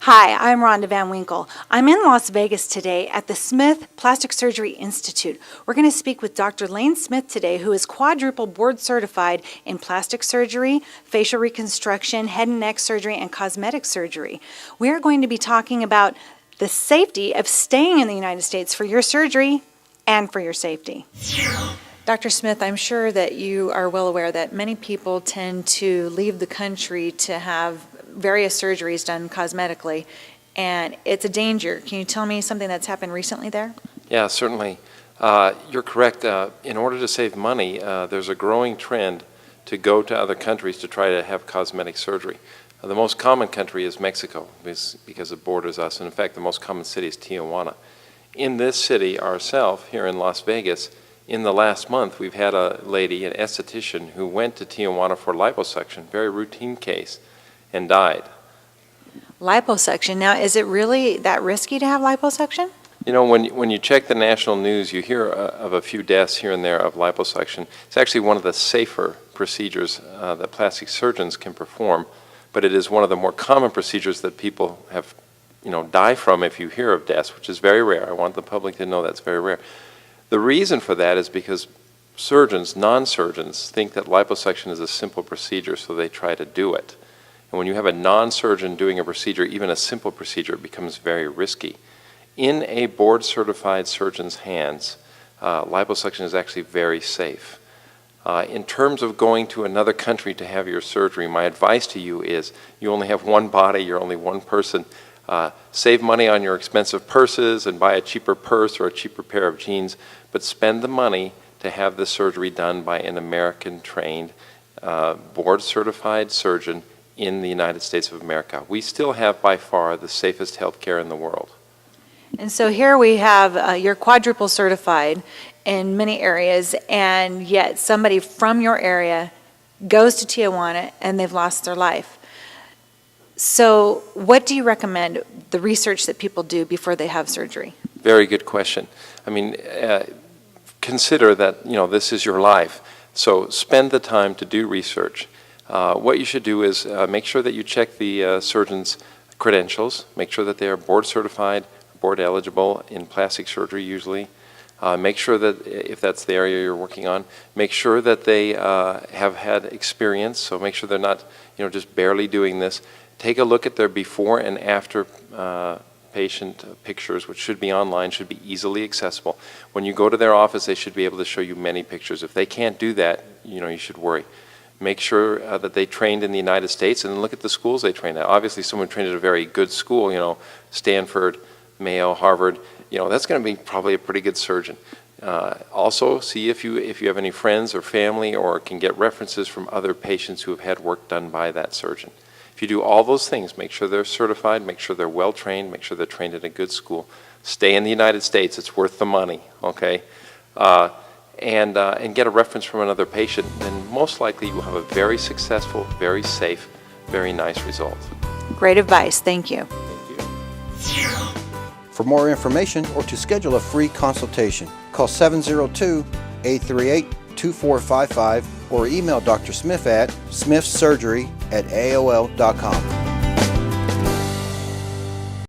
Hi, I'm Rhonda Van Winkle. I'm in Las Vegas today at the Smith Plastic Surgery Institute. We're going to speak with Dr. Lane Smith today, who is quadruple board certified in plastic surgery, facial reconstruction, head and neck surgery, and cosmetic surgery. We are going to be talking about the safety of staying in the United States for your surgery and for your safety. Dr. Smith, I'm sure that you are well aware that many people tend to leave the country to have various surgeries done cosmetically, and it's a danger. Can you tell me something that's happened recently there? Yeah, certainly. You're correct. In order to save money, there's a growing trend to go to other countries to try to have cosmetic surgery. The most common country is Mexico because it borders us, and in fact the most common city is Tijuana. In this city ourselves, here in Las Vegas, in the last month we've had a lady, an esthetician, who went to Tijuana for liposuction, very routine case, and died. Liposuction. Now, is it really that risky to have liposuction? You know, when you check the national news, you hear of a few deaths here and there of liposuction. It's actually one of the safer procedures that plastic surgeons can perform, but it is one of the more common procedures that people have, die from if you hear of deaths, which is very rare. I want the public to know that's very rare. The reason for that is because surgeons, non-surgeons, think that liposuction is a simple procedure, so they try to do it. And when you have a non-surgeon doing a procedure, even a simple procedure, it becomes very risky. In a board-certified surgeon's hands, liposuction is actually very safe. In terms of going to another country to have your surgery, my advice to you is you only have one body, you're only one person. Save money on your expensive purses and buy a cheaper purse or a cheaper pair of jeans, but spend the money to have the surgery done by an American-trained, board-certified surgeon in the United States of America. We still have by far the safest healthcare in the world. And so here we have you're quadruple certified in many areas, and yet somebody from your area goes to Tijuana and they've lost their life. So what do you recommend the research that people do before they have surgery? Very good question. I mean, consider that this is your life, so spend the time to do research. What you should do is make sure that you check the surgeon's credentials, make sure that they are board certified, board eligible in plastic surgery usually. Make sure that if that's the area you're working on, make sure that they have had experience, so make sure they're not just barely doing this. Take a look at their before and after patient pictures, which should be online, should be easily accessible. When you go to their office, they should be able to show you many pictures. If they can't do that, you should worry. Make sure that they trained in the United States, and then look at the schools they trained at. Obviously, someone trained at a very good school, Stanford, Mayo, Harvard, that's going to be probably a pretty good surgeon. Also, see if you have any friends or family or can get references from other patients who have had work done by that surgeon. If you do all those things, make sure they're certified, make sure they're well trained, make sure they're trained at a good school. Stay in the United States, it's worth the money, okay? And get a reference from another patient, then most likely you will have a very successful, very safe, very nice result. Great advice. Thank you. Thank you. For more information or to schedule a free consultation, call 702-838-2455 or email Dr. Smith at smithsurgery@aol.com.